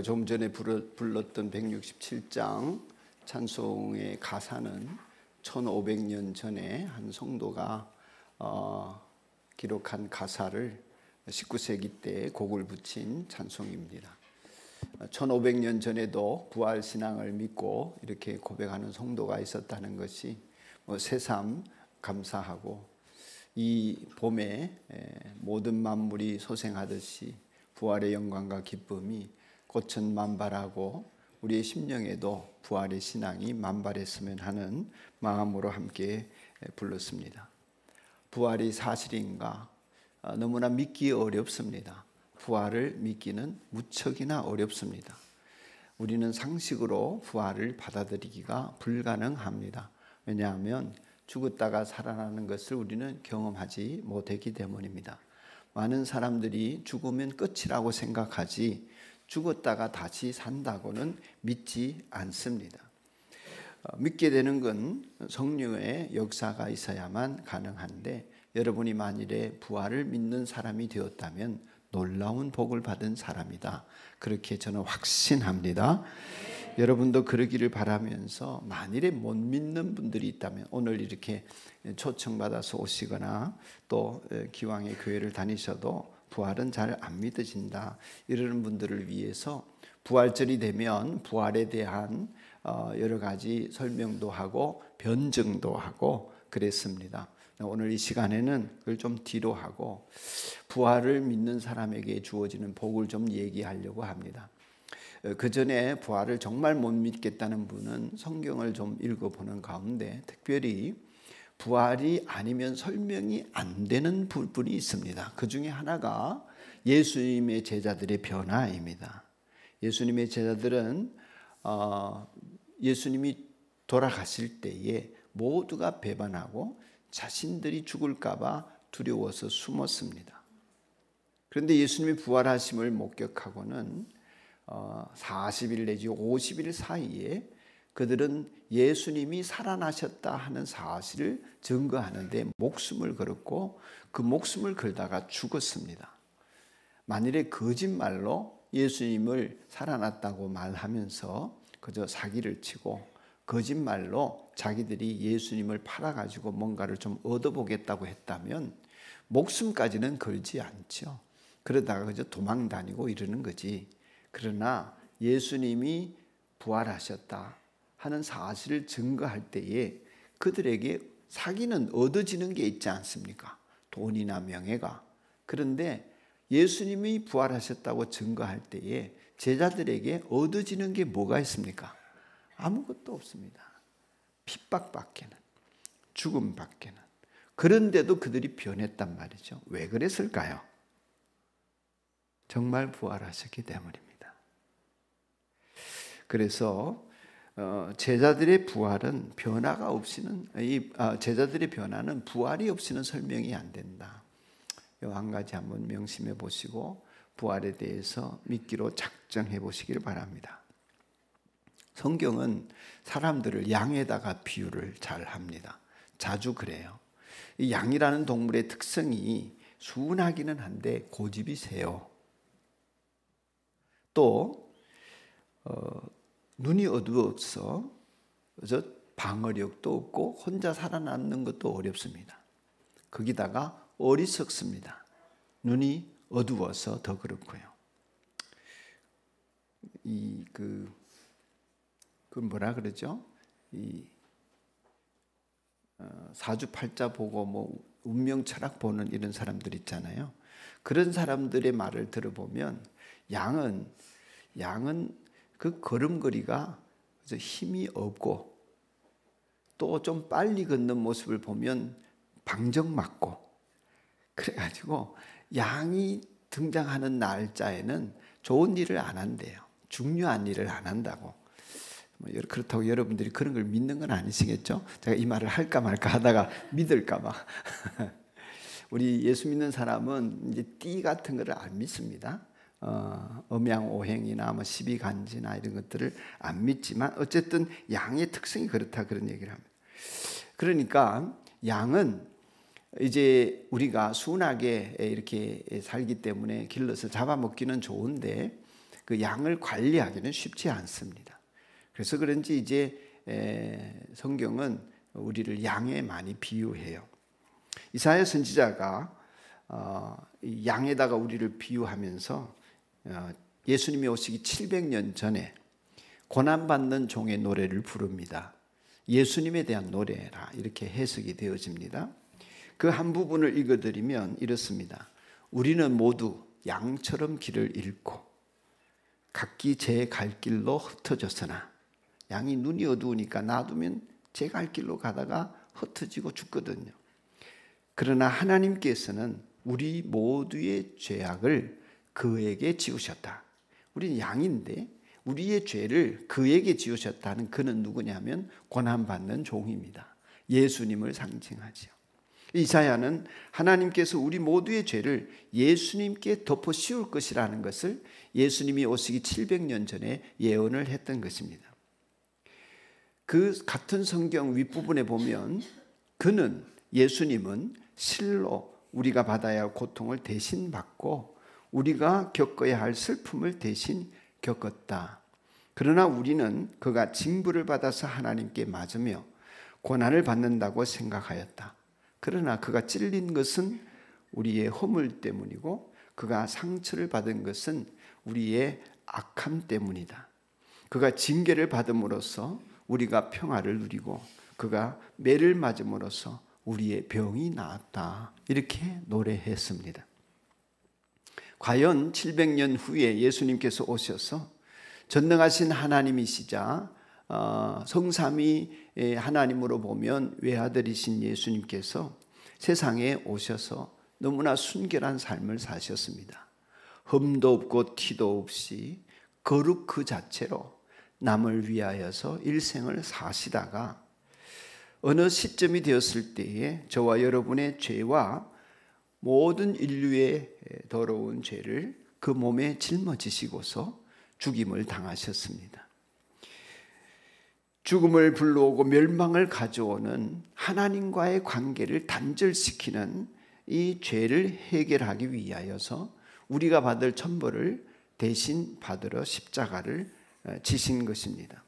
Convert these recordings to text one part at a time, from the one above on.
조금 전에 불렀던 167장 찬송의 가사는 1500년 전에 한 성도가 기록한 가사를 19세기 때 곡을 붙인 찬송입니다. 1500년 전에도 부활신앙을 믿고 이렇게 고백하는 성도가 있었다는 것이 새삼 감사하고, 이 봄에 모든 만물이 소생하듯이 부활의 영광과 기쁨이 꽃은 만발하고 우리의 심령에도 부활의 신앙이 만발했으면 하는 마음으로 함께 불렀습니다. 부활이 사실인가? 너무나 믿기 어렵습니다. 부활을 믿기는 무척이나 어렵습니다. 우리는 상식으로 부활을 받아들이기가 불가능합니다. 왜냐하면 죽었다가 살아나는 것을 우리는 경험하지 못했기 때문입니다. 많은 사람들이 죽으면 끝이라고 생각하지 죽었다가 다시 산다고는 믿지 않습니다. 믿게 되는 건 성령의 역사가 있어야만 가능한데, 여러분이 만일에 부활을 믿는 사람이 되었다면 놀라운 복을 받은 사람이다, 그렇게 저는 확신합니다. 여러분도 그러기를 바라면서, 만일에 못 믿는 분들이 있다면 오늘 이렇게 초청받아서 오시거나 또 기왕에 교회를 다니셔도 부활은 잘 안 믿어진다 이러는 분들을 위해서 부활절이 되면 부활에 대한 여러 가지 설명도 하고 변증도 하고 그랬습니다. 오늘 이 시간에는 그걸 좀 뒤로 하고 부활을 믿는 사람에게 주어지는 복을 좀 얘기하려고 합니다. 그 전에 부활을 정말 못 믿겠다는 분은 성경을 좀 읽어보는 가운데 특별히 부활이 아니면 설명이 안 되는 부분이 있습니다. 그 중에 하나가 예수님의 제자들의 변화입니다. 예수님의 제자들은 예수님이 돌아가실 때에 모두가 배반하고 자신들이 죽을까 봐 두려워서 숨었습니다. 그런데 예수님이 부활하심을 목격하고는 40일 내지 50일 사이에 그들은 예수님이 살아나셨다 하는 사실을 증거하는데 목숨을 걸었고, 그 목숨을 걸다가 죽었습니다. 만일에 거짓말로 예수님을 살아났다고 말하면서 그저 사기를 치고 거짓말로 자기들이 예수님을 팔아가지고 뭔가를 좀 얻어보겠다고 했다면 목숨까지는 걸지 않죠. 그러다가 그저 도망 다니고 이러는 거지. 그러나 예수님이 부활하셨다 하는 사실을 증거할 때에 그들에게 사기는 얻어지는 게 있지 않습니까? 돈이나 명예가. 그런데 예수님이 부활하셨다고 증거할 때에 제자들에게 얻어지는 게 뭐가 있습니까? 아무것도 없습니다. 핍박밖에는, 죽음밖에는. 그런데도 그들이 변했단 말이죠. 왜 그랬을까요? 정말 부활하셨기 때문입니다. 그래서 제자들의 부활은 변화가 없이는, 제자들의 변화는 부활이 없이는 설명이 안 된다. 이 한 가지 한번 명심해 보시고 부활에 대해서 믿기로 작정해 보시길 바랍니다. 성경은 사람들을 양에다가 비유를 잘 합니다. 자주 그래요. 이 양이라는 동물의 특성이 순하기는 한데 고집이 세요. 또 눈이 어두워서 방어력도 없고 혼자 살아남는 것도 어렵습니다. 거기다가 어리석습니다. 눈이 어두워서 더 그렇고요. 그 뭐라 그러죠? 사주팔자 보고 뭐 운명 철학 보는 이런 사람들 있잖아요. 그런 사람들의 말을 들어보면 양은 그 걸음걸이가 힘이 없고 또 좀 빨리 걷는 모습을 보면 방정맞고, 그래가지고 양이 등장하는 날짜에는 좋은 일을 안 한대요. 중요한 일을 안 한다고. 그렇다고 여러분들이 그런 걸 믿는 건 아니시겠죠? 제가 이 말을 할까 말까 하다가 믿을까 봐. 우리 예수 믿는 사람은 이제 띠 같은 거를 안 믿습니다. 음양오행이나 뭐 시비간지나 이런 것들을 안 믿지만 어쨌든 양의 특성이 그렇다, 그런 얘기를 합니다. 그러니까 양은 이제 우리가 순하게 이렇게 살기 때문에 길러서 잡아먹기는 좋은데, 그 양을 관리하기는 쉽지 않습니다. 그래서 그런지 이제 성경은 우리를 양에 많이 비유해요. 이사야 선지자가 양에다가 우리를 비유하면서 예수님이 오시기 700년 전에 고난받는 종의 노래를 부릅니다. 예수님에 대한 노래라 이렇게 해석이 되어집니다. 그 한 부분을 읽어드리면 이렇습니다. 우리는 모두 양처럼 길을 잃고 각기 제 갈 길로 흩어졌으나, 양이 눈이 어두우니까 놔두면 제 갈 길로 가다가 흩어지고 죽거든요. 그러나 하나님께서는 우리 모두의 죄악을 그에게 지우셨다. 우리는 양인데 우리의 죄를 그에게 지우셨다는 그는 누구냐면 고난받는 종입니다. 예수님을 상징하죠. 이사야는 하나님께서 우리 모두의 죄를 예수님께 덮어 씌울 것이라는 것을 예수님이 오시기 700년 전에 예언을 했던 것입니다. 그 같은 성경 윗부분에 보면 그는, 예수님은 실로 우리가 받아야 할 고통을 대신 받고 우리가 겪어야 할 슬픔을 대신 겪었다. 그러나 우리는 그가 징벌을 받아서 하나님께 맞으며 고난을 받는다고 생각하였다. 그러나 그가 찔린 것은 우리의 허물 때문이고 그가 상처를 받은 것은 우리의 악함 때문이다. 그가 징계를 받음으로써 우리가 평화를 누리고 그가 매를 맞음으로써 우리의 병이 나았다. 이렇게 노래했습니다. 과연 700년 후에 예수님께서 오셔서 전능하신 하나님이시자 성삼위 하나님으로 보면 외아들이신 예수님께서 세상에 오셔서 너무나 순결한 삶을 사셨습니다. 흠도 없고 티도 없이 거룩 그 자체로 남을 위하여서 일생을 사시다가 어느 시점이 되었을 때에 저와 여러분의 죄와 모든 인류의 더러운 죄를 그 몸에 짊어지시고서 죽임을 당하셨습니다. 죽음을 불러오고 멸망을 가져오는 하나님과의 관계를 단절시키는 이 죄를 해결하기 위하여서 우리가 받을 천벌을 대신 받으러 십자가를 지신 것입니다.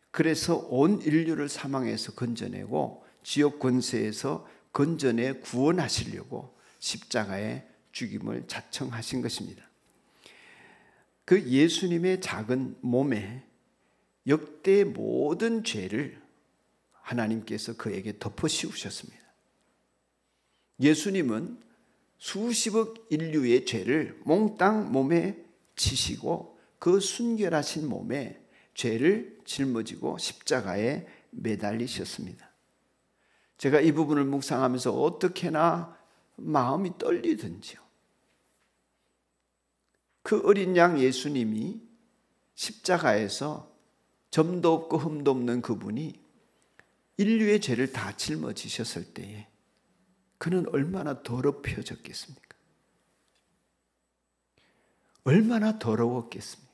그래서 온 인류를 사망에서 건져내고 지옥 권세에서 건져내 구원하시려고 십자가의 죽임을 자청하신 것입니다. 그 예수님의 작은 몸에 역대 모든 죄를 하나님께서 그에게 덮어 씌우셨습니다. 예수님은 수십억 인류의 죄를 몽땅 몸에 지시고 그 순결하신 몸에 죄를 짊어지고 십자가에 매달리셨습니다. 제가 이 부분을 묵상하면서 어떻게나 마음이 떨리든지요. 그 어린 양 예수님이 십자가에서 점도 없고 흠도 없는 그분이 인류의 죄를 다 짊어지셨을 때에 그는 얼마나 더럽혀졌겠습니까? 얼마나 더러웠겠습니까?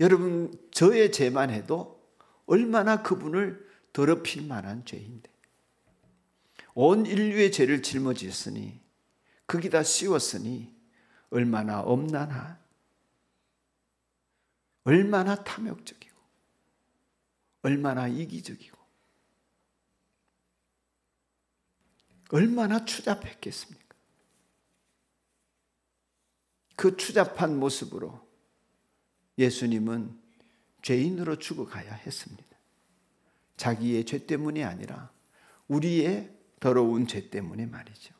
여러분, 저의 죄만 해도 얼마나 그분을 더럽힐 만한 죄인데 온 인류의 죄를 짊어지셨으니 거기다 씌웠으니 얼마나 엄난한, 얼마나 탐욕적이고 얼마나 이기적이고 얼마나 추잡했겠습니까? 그 추잡한 모습으로 예수님은 죄인으로 죽어가야 했습니다. 자기의 죄 때문이 아니라 우리의 더러운 죄 때문에 말이죠.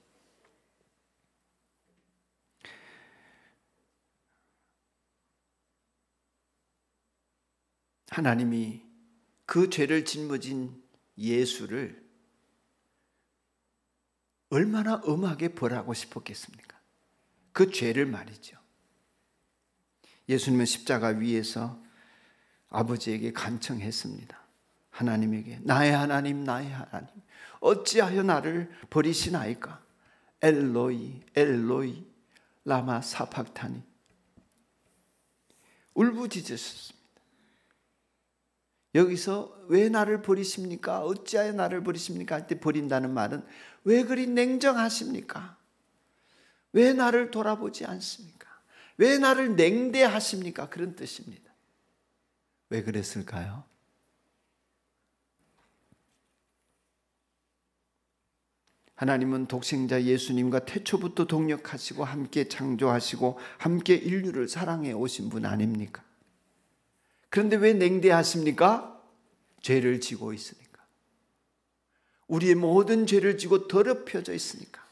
하나님이 그 죄를 짊어진 예수를 얼마나 엄하게 벌하고 싶었겠습니까? 그 죄를 말이죠. 예수님은 십자가 위에서 아버지에게 간청했습니다. 하나님에게 나의 하나님 나의 하나님 어찌하여 나를 버리시나이까? 엘로이 엘로이 라마 사박타니. 울부짖으셨습니다. 여기서 왜 나를 버리십니까? 어찌하여 나를 버리십니까? 할 때 버린다는 말은 왜 그리 냉정하십니까? 왜 나를 돌아보지 않습니까? 왜 나를 냉대하십니까? 그런 뜻입니다. 왜 그랬을까요? 하나님은 독생자 예수님과 태초부터 동역하시고 함께 창조하시고 함께 인류를 사랑해 오신 분 아닙니까? 그런데 왜 냉대하십니까? 죄를 지고 있으니까. 우리의 모든 죄를 지고 더럽혀져 있으니까.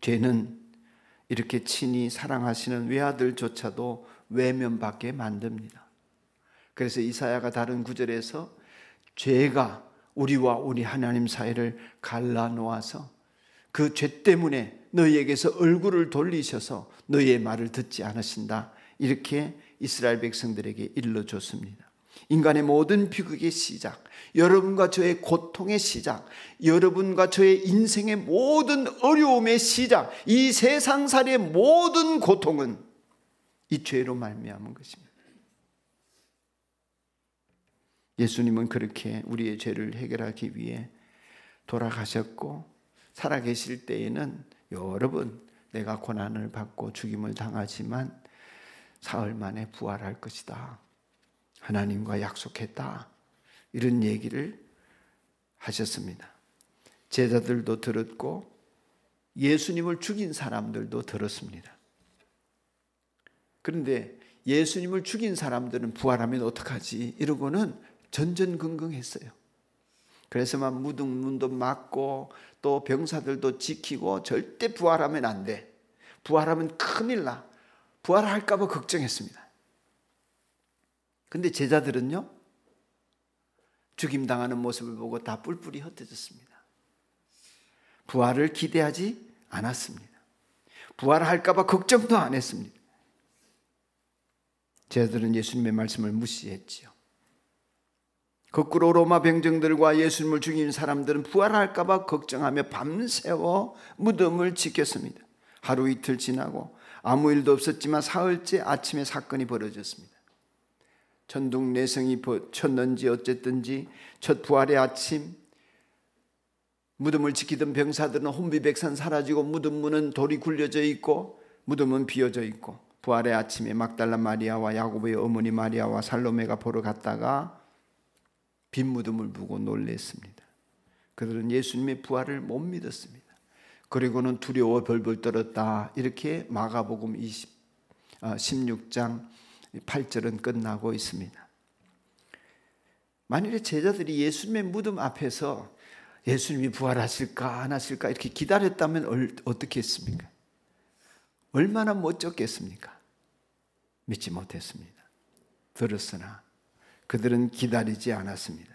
죄는 이렇게 친히 사랑하시는 외아들조차도 외면받게 만듭니다. 그래서 이사야가 다른 구절에서 죄가 우리와 우리 하나님 사이를 갈라놓아서 그 죄 때문에 너희에게서 얼굴을 돌리셔서 너희의 말을 듣지 않으신다. 이렇게 이스라엘 백성들에게 일러줬습니다. 인간의 모든 비극의 시작, 여러분과 저의 고통의 시작, 여러분과 저의 인생의 모든 어려움의 시작, 이 세상살이의 모든 고통은 이 죄로 말미암은 것입니다. 예수님은 그렇게 우리의 죄를 해결하기 위해 돌아가셨고, 살아계실 때에는 여러 번 내가 고난을 받고 죽임을 당하지만 사흘 만에 부활할 것이다, 하나님과 약속했다, 이런 얘기를 하셨습니다. 제자들도 들었고 예수님을 죽인 사람들도 들었습니다. 그런데 예수님을 죽인 사람들은 부활하면 어떡하지? 이러고는 전전긍긍했어요. 그래서 막 문도 막고 또 병사들도 지키고 절대 부활하면 안 돼, 부활하면 큰일 나, 부활할까 봐 걱정했습니다. 근데 제자들은요, 죽임당하는 모습을 보고 다 뿔뿔이 흩어졌습니다. 부활을 기대하지 않았습니다. 부활할까 봐 걱정도 안 했습니다. 제자들은 예수님의 말씀을 무시했지요. 거꾸로 로마 병정들과 예수님을 죽인 사람들은 부활할까 봐 걱정하며 밤새워 무덤을 지켰습니다. 하루 이틀 지나고 아무 일도 없었지만 사흘째 아침에 사건이 벌어졌습니다. 천둥내성이 쳤는지 어쨌든지 첫 부활의 아침, 무덤을 지키던 병사들은 혼비백산 사라지고 무덤 문은 돌이 굴려져 있고 무덤은 비어져 있고, 부활의 아침에 막달라 마리아와 야고보의 어머니 마리아와 살로메가 보러 갔다가 빈 무덤을 보고 놀랐습니다. 그들은 예수님의 부활을 못 믿었습니다. 그리고는 두려워 벌벌 떨었다. 이렇게 마가복음 16장 8절은 끝나고 있습니다. 만일에 제자들이 예수님의 무덤 앞에서 예수님이 부활하실까 안 하실까 이렇게 기다렸다면 어떻게 했습니까? 얼마나 멋졌겠습니까? 믿지 못했습니다. 들었으나 그들은 기다리지 않았습니다.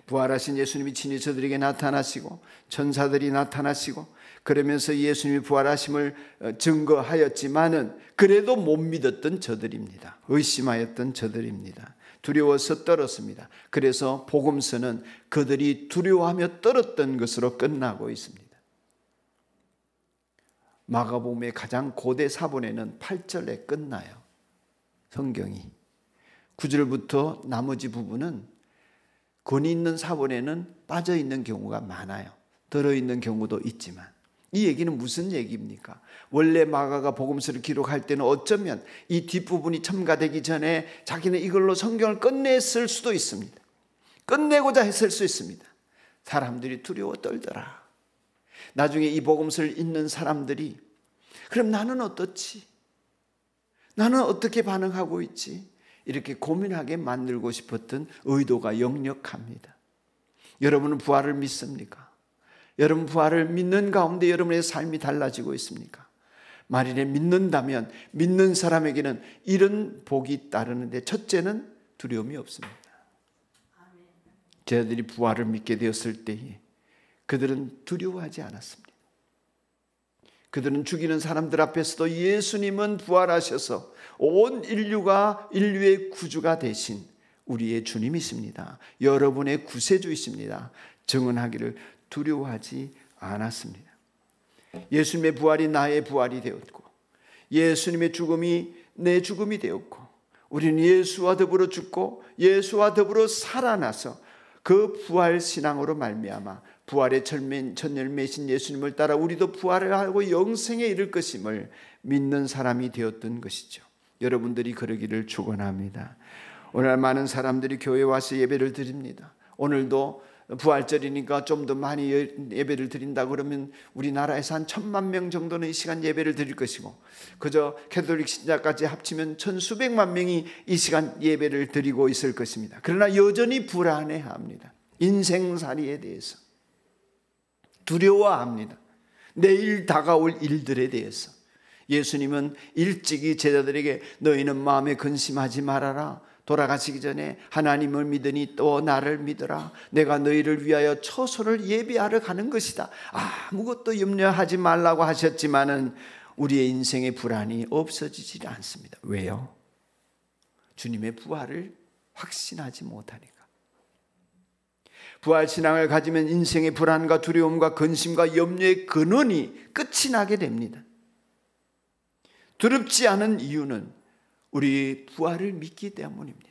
부활하신 예수님이 친히 저들에게 나타나시고 천사들이 나타나시고 그러면서 예수님이 부활하심을 증거하였지만은 그래도 못 믿었던 저들입니다. 의심하였던 저들입니다. 두려워서 떨었습니다. 그래서 복음서는 그들이 두려워하며 떨었던 것으로 끝나고 있습니다. 마가복음의 가장 고대 사본에는 8절에 끝나요. 성경이 9절부터 나머지 부분은 권위 있는 사본에는 빠져 있는 경우가 많아요. 들어있는 경우도 있지만, 이 얘기는 무슨 얘기입니까? 원래 마가가 복음서를 기록할 때는 어쩌면 이 뒷부분이 첨가되기 전에 자기는 이걸로 성경을 끝냈을 수도 있습니다. 끝내고자 했을 수 있습니다. 사람들이 두려워 떨더라. 나중에 이 복음서를 읽는 사람들이 그럼 나는 어떻지? 나는 어떻게 반응하고 있지? 이렇게 고민하게 만들고 싶었던 의도가 역력합니다. 여러분은 부활을 믿습니까? 여러분 부활을 믿는 가운데 여러분의 삶이 달라지고 있습니까? 만일에 믿는다면 믿는 사람에게는 이런 복이 따르는데, 첫째는 두려움이 없습니다. 저들이 부활을 믿게 되었을 때에 그들은 두려워하지 않았습니다. 그들은 죽이는 사람들 앞에서도 예수님은 부활하셔서 온 인류의 구주가 되신 우리의 주님이십니다, 여러분의 구세주이십니다, 증언하기를 두려워하지 않았습니다. 예수님의 부활이 나의 부활이 되었고 예수님의 죽음이 내 죽음이 되었고 우리는 예수와 더불어 죽고 예수와 더불어 살아나서 그 부활 신앙으로 말미암아 부활의 첫열매신 예수님을 따라 우리도 부활을 하고 영생에 이를 것임을 믿는 사람이 되었던 것이죠. 여러분들이 그러기를 축원합니다. 오늘 많은 사람들이 교회에 와서 예배를 드립니다. 오늘도 부활절이니까 좀 더 많이 예배를 드린다 그러면 우리나라에서 한 1,000만 명 정도는 이 시간 예배를 드릴 것이고, 그저 캐톨릭 신자까지 합치면 천수백만 명이 이 시간 예배를 드리고 있을 것입니다. 그러나 여전히 불안해합니다. 인생살이에 대해서 두려워합니다. 내일 다가올 일들에 대해서. 예수님은 일찍이 제자들에게 너희는 마음에 근심하지 말아라. 돌아가시기 전에 하나님을 믿으니 또 나를 믿어라. 내가 너희를 위하여 처소를 예비하러 가는 것이다. 아무것도 염려하지 말라고 하셨지만은 우리의 인생의 불안이 없어지지 않습니다. 왜요? 주님의 부활을 확신하지 못하니까. 부활신앙을 가지면 인생의 불안과 두려움과 근심과 염려의 근원이 끝이 나게 됩니다. 두렵지 않은 이유는 우리 부활을 믿기 때문입니다.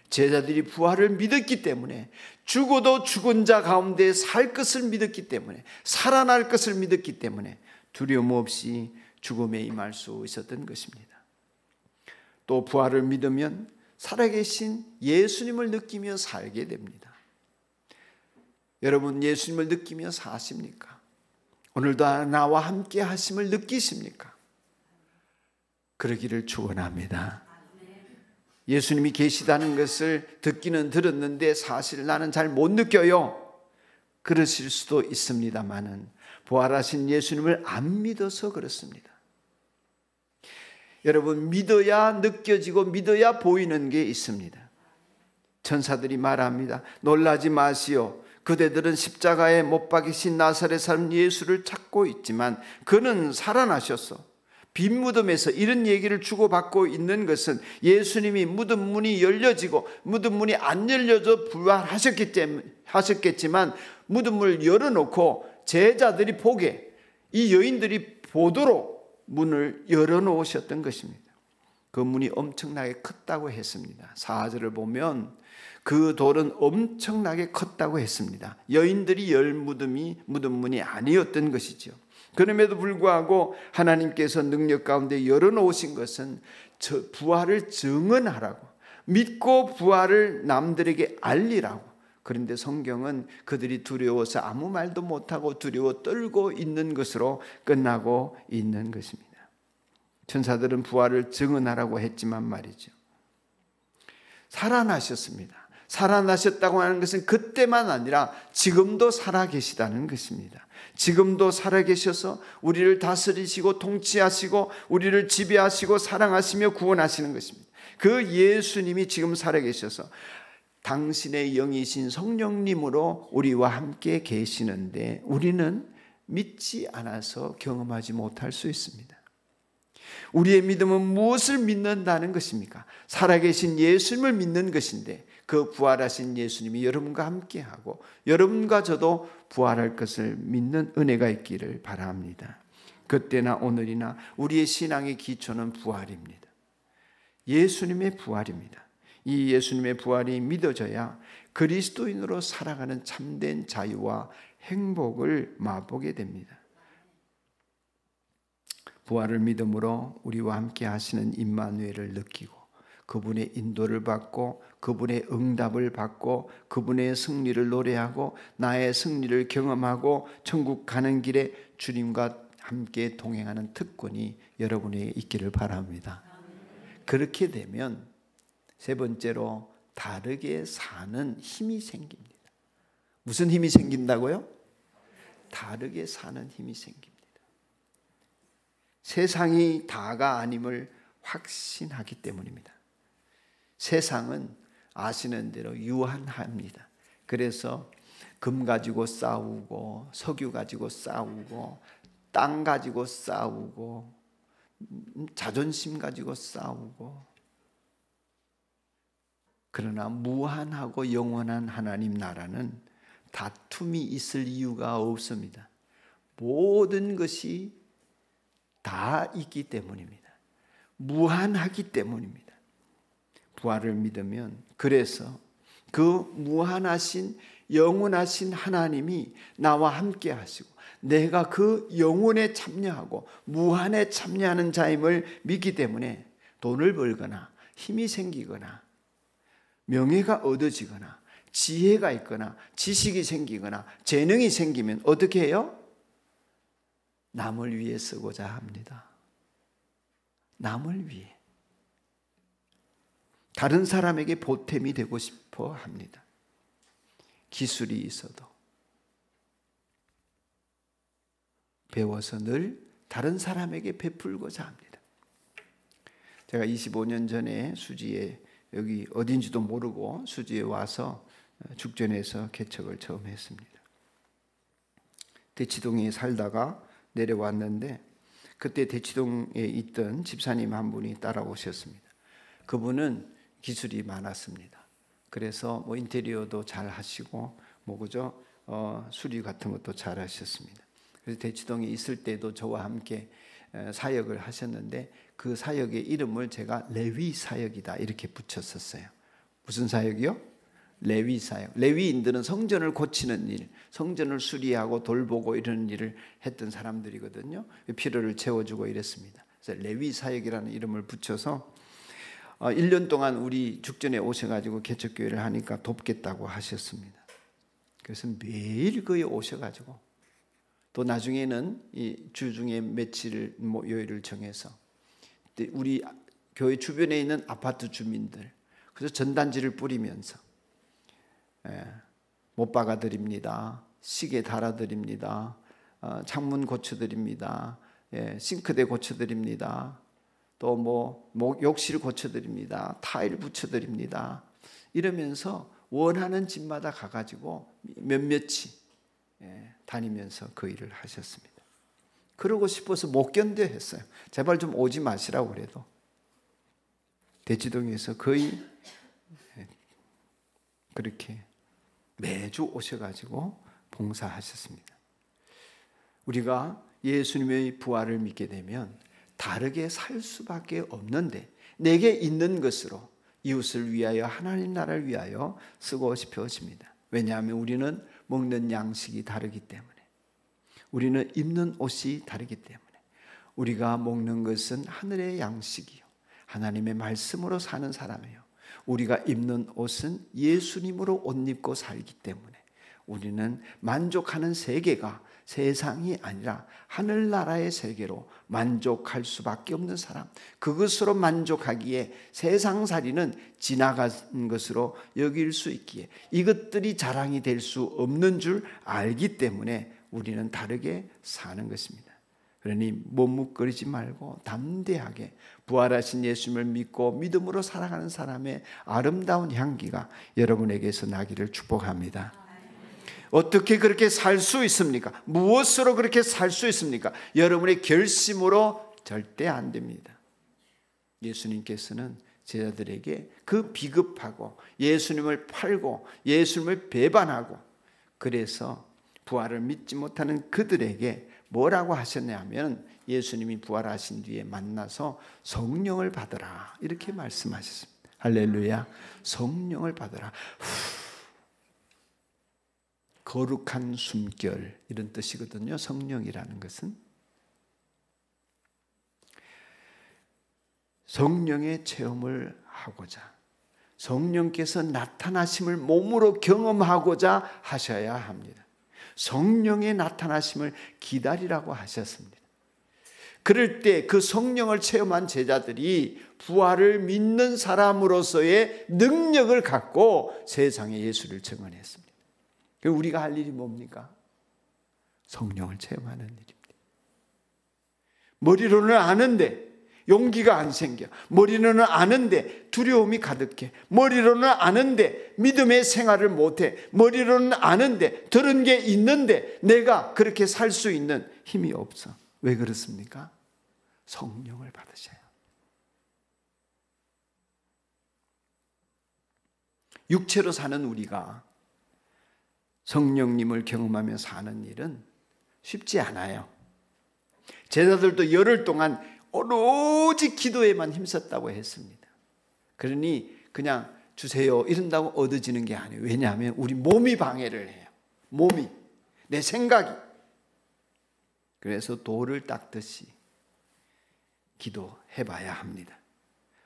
제자들이 부활을 믿었기 때문에, 죽어도 죽은 자 가운데 살 것을 믿었기 때문에, 살아날 것을 믿었기 때문에 두려움 없이 죽음에 임할 수 있었던 것입니다. 또 부활을 믿으면 살아계신 예수님을 느끼며 살게 됩니다. 여러분, 예수님을 느끼며 사십니까? 오늘도 나와 함께 하심을 느끼십니까? 그러기를 축원합니다. 예수님이 계시다는 것을 듣기는 들었는데 사실 나는 잘 못 느껴요. 그러실 수도 있습니다만은 부활하신 예수님을 안 믿어서 그렇습니다. 여러분, 믿어야 느껴지고 믿어야 보이는 게 있습니다. 천사들이 말합니다. 놀라지 마시오. 그대들은 십자가에 못 박이신 나사렛 사람 예수를 찾고 있지만 그는 살아나셨어. 빈 무덤에서 이런 얘기를 주고받고 있는 것은 예수님이 무덤 문이 열려지고 무덤 문이 안 열려져 부활하셨겠지만 무덤 문을 열어놓고 제자들이 보게, 이 여인들이 보도록 문을 열어놓으셨던 것입니다. 그 문이 엄청나게 컸다고 했습니다. 4절을 보면 그 돌은 엄청나게 컸다고 했습니다. 여인들이 열 무덤 문이 아니었던 것이죠. 그럼에도 불구하고 하나님께서 능력 가운데 열어놓으신 것은 부활을 증언하라고, 믿고 부활을 남들에게 알리라고. 그런데 성경은 그들이 두려워서 아무 말도 못하고 두려워 떨고 있는 것으로 끝나고 있는 것입니다. 천사들은 부활을 증언하라고 했지만 말이죠, 살아나셨습니다. 살아나셨다고 하는 것은 그때만 아니라 지금도 살아계시다는 것입니다. 지금도 살아계셔서 우리를 다스리시고 통치하시고 우리를 지배하시고 사랑하시며 구원하시는 것입니다. 그 예수님이 지금 살아계셔서 당신의 영이신 성령님으로 우리와 함께 계시는데 우리는 믿지 않아서 경험하지 못할 수 있습니다. 우리의 믿음은 무엇을 믿는다는 것입니까? 살아계신 예수님을 믿는 것인데, 그 부활하신 예수님이 여러분과 함께하고 여러분과 저도 부활할 것을 믿는 은혜가 있기를 바랍니다. 그때나 오늘이나 우리의 신앙의 기초는 부활입니다. 예수님의 부활입니다. 이 예수님의 부활이 믿어져야 그리스도인으로 살아가는 참된 자유와 행복을 맛보게 됩니다. 부활을 믿음으로 우리와 함께 하시는 임마누엘을 느끼고 그분의 인도를 받고 그분의 응답을 받고 그분의 승리를 노래하고 나의 승리를 경험하고 천국 가는 길에 주님과 함께 동행하는 특권이 여러분에게 있기를 바랍니다. 그렇게 되면 세 번째로 다르게 사는 힘이 생깁니다. 무슨 힘이 생긴다고요? 다르게 사는 힘이 생깁니다. 세상이 다가 아님을 확신하기 때문입니다. 세상은 아시는 대로 유한합니다. 그래서 금 가지고 싸우고 석유 가지고 싸우고 땅 가지고 싸우고 자존심 가지고 싸우고, 그러나 무한하고 영원한 하나님 나라는 다툼이 있을 이유가 없습니다. 모든 것이 다 있기 때문입니다. 무한하기 때문입니다. 부활을 믿으면, 그래서 그 무한하신 영원하신 하나님이 나와 함께 하시고 내가 그 영원에 참여하고 무한에 참여하는 자임을 믿기 때문에 돈을 벌거나 힘이 생기거나 명예가 얻어지거나 지혜가 있거나 지식이 생기거나 재능이 생기면 어떻게 해요? 남을 위해 쓰고자 합니다. 남을 위해. 다른 사람에게 보탬이 되고 싶어 합니다. 기술이 있어도 배워서 늘 다른 사람에게 베풀고자 합니다. 제가 25년 전에 수지에, 여기 어딘지도 모르고 수지에 와서 죽전에서 개척을 처음 했습니다. 대치동에 살다가 내려왔는데 그때 대치동에 있던 집사님 한 분이 따라오셨습니다. 그분은 기술이 많았습니다. 그래서 뭐 인테리어도 잘 하시고 그죠? 수리 같은 것도 잘 하셨습니다. 그래서 대치동에 있을 때도 저와 함께 사역을 하셨는데 그 사역의 이름을 제가 레위 사역이다 이렇게 붙였었어요. 무슨 사역이요? 레위 사역. 레위인들은 성전을 고치는 일, 성전을 수리하고 돌보고 이런 일을 했던 사람들이거든요. 필요를 채워주고 이랬습니다. 그래서 레위 사역이라는 이름을 붙여서 1년 동안 우리 죽전에 오셔가지고 개척교회를 하니까 돕겠다고 하셨습니다. 그래서 매일 거기 오셔가지고 또 나중에는 이 주 중에 며칠 요일을 정해서 우리 교회 주변에 있는 아파트 주민들 그래서 전단지를 뿌리면서 못 박아 드립니다. 시계 달아 드립니다. 창문 고쳐 드립니다. 싱크대 고쳐 드립니다. 또 욕실 고쳐 드립니다. 타일 붙여 드립니다. 이러면서 원하는 집마다 가가지고 몇몇이 다니면서 그 일을 하셨습니다. 그러고 싶어서 못 견뎌 했어요. 제발 좀 오지 마시라고 그래도. 대치동에서 거의 그렇게 매주 오셔가지고 봉사하셨습니다. 우리가 예수님의 부활을 믿게 되면 다르게 살 수밖에 없는데 내게 있는 것으로 이웃을 위하여 하나님 나라를 위하여 쓰고 싶어집니다. 왜냐하면 우리는 먹는 양식이 다르기 때문에, 우리는 입는 옷이 다르기 때문에, 우리가 먹는 것은 하늘의 양식이요 하나님의 말씀으로 사는 사람이에요. 우리가 입는 옷은 예수님으로 옷 입고 살기 때문에 우리는 만족하는 세계가 세상이 아니라 하늘나라의 세계로 만족할 수밖에 없는 사람, 그것으로 만족하기에 세상살이는 지나간 것으로 여길 수 있기에 이것들이 자랑이 될 수 없는 줄 알기 때문에 우리는 다르게 사는 것입니다. 그러니 머뭇거리지 말고 담대하게 부활하신 예수님을 믿고 믿음으로 살아가는 사람의 아름다운 향기가 여러분에게서 나기를 축복합니다. 어떻게 그렇게 살 수 있습니까? 무엇으로 그렇게 살 수 있습니까? 여러분의 결심으로 절대 안 됩니다. 예수님께서는 제자들에게 그 비겁하고 예수님을 팔고 예수님을 배반하고 그래서 부활을 믿지 못하는 그들에게 뭐라고 하셨냐면 예수님이 부활하신 뒤에 만나서 성령을 받으라 이렇게 말씀하셨습니다. 할렐루야. 성령을 받으라. 거룩한 숨결 이런 뜻이거든요. 성령이라는 것은 성령의 체험을 하고자 성령께서 나타나심을 몸으로 경험하고자 하셔야 합니다. 성령의 나타나심을 기다리라고 하셨습니다. 그럴 때 그 성령을 체험한 제자들이 부활을 믿는 사람으로서의 능력을 갖고 세상에 예수를 증언했습니다. 우리가 할 일이 뭡니까? 성령을 체험하는 일입니다. 머리로는 아는데 용기가 안 생겨. 머리로는 아는데 두려움이 가득해. 머리로는 아는데 믿음의 생활을 못해. 머리로는 아는데 들은 게 있는데 내가 그렇게 살 수 있는 힘이 없어. 왜 그렇습니까? 성령을 받으셔요. 육체로 사는 우리가 성령님을 경험하며 사는 일은 쉽지 않아요. 제자들도 열흘 동안 오로지 기도에만 힘썼다고 했습니다. 그러니 그냥 주세요 이런다고 얻어지는 게 아니에요. 왜냐하면 우리 몸이 방해를 해요. 몸이, 내 생각이. 그래서 돌을 닦듯이 기도해봐야 합니다.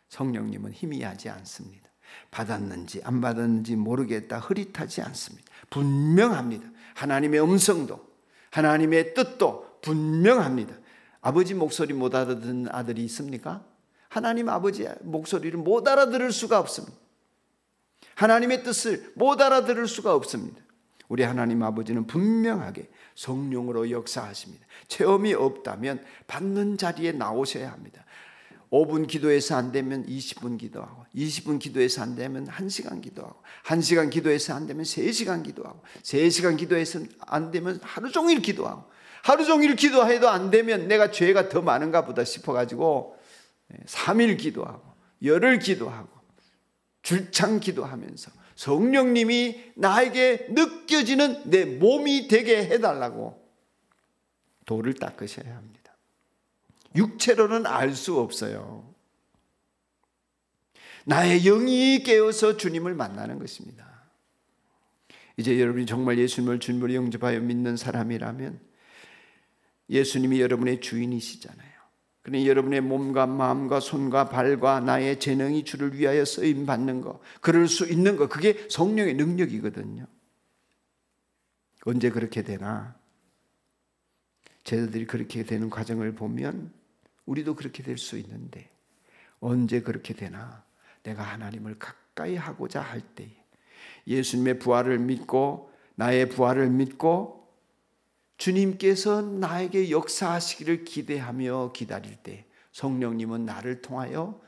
성령님은 희미하지 않습니다. 받았는지 안 받았는지 모르겠다 흐릿하지 않습니다. 분명합니다. 하나님의 음성도 하나님의 뜻도 분명합니다. 아버지 목소리 못 알아듣는 아들이 있습니까? 하나님 아버지의 목소리를 못 알아들을 수가 없습니다. 하나님의 뜻을 못 알아들을 수가 없습니다. 우리 하나님 아버지는 분명하게 성령으로 역사하십니다. 체험이 없다면 받는 자리에 나오셔야 합니다. 5분 기도해서 안 되면 20분 기도하고, 20분 기도해서 안 되면 1시간 기도하고, 1시간 기도해서 안 되면 3시간 기도하고, 3시간 기도해서 안 되면 하루 종일 기도하고, 하루 종일 기도해도 안 되면 내가 죄가 더 많은가 보다 싶어가지고 3일 기도하고, 열흘 기도하고, 줄창 기도하면서 성령님이 나에게 느껴지는 내 몸이 되게 해달라고 돌을 닦으셔야 합니다. 육체로는 알 수 없어요. 나의 영이 깨어서 주님을 만나는 것입니다. 이제 여러분이 정말 예수님을 주님으로 영접하여 믿는 사람이라면 예수님이 여러분의 주인이시잖아요. 그러니 여러분의 몸과 마음과 손과 발과 나의 재능이 주를 위하여 쓰임받는 것, 그럴 수 있는 것, 그게 성령의 능력이거든요. 언제 그렇게 되나? 제자들이 그렇게 되는 과정을 보면 우리도 그렇게 될 수 있는데, 언제 그렇게 되나? 내가 하나님을 가까이 하고자 할 때에, 예수님의 부활을 믿고 나의 부활을 믿고 주님께서 나에게 역사하시기를 기대하며 기다릴 때 성령님은 나를 통하여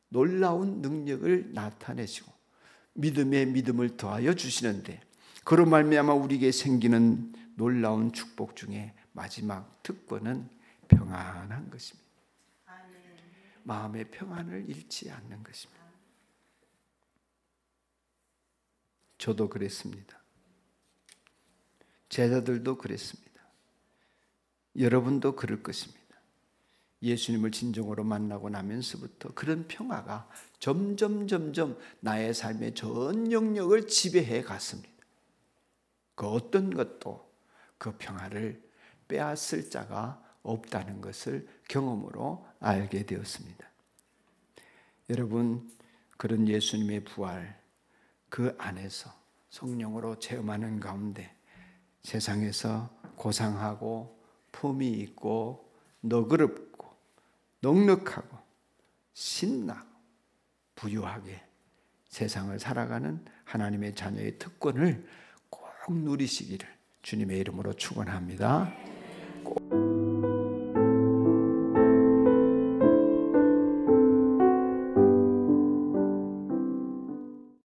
놀라운 능력을 나타내시고 믿음에 믿음을 더하여 주시는데, 그로 말미암아 우리에게 생기는 놀라운 축복 중에 마지막 특권은 평안한 것입니다. 마음의 평안을 잃지 않는 것입니다. 저도 그랬습니다. 제자들도 그랬습니다. 여러분도 그럴 것입니다. 예수님을 진정으로 만나고 나면서부터 그런 평화가 점점 나의 삶의 전 영역을 지배해 갔습니다. 그 어떤 것도 그 평화를 빼앗을 자가 없다는 것을 경험으로 알게 되었습니다. 여러분, 그런 예수님의 부활, 그 안에서 성령으로 체험하는 가운데 세상에서 고상하고 품위 있고 너그럽고 넉넉하고 신나고 부유하게 세상을 살아가는 하나님의 자녀의 특권을 꼭 누리시기를 주님의 이름으로 축원합니다. 꼭.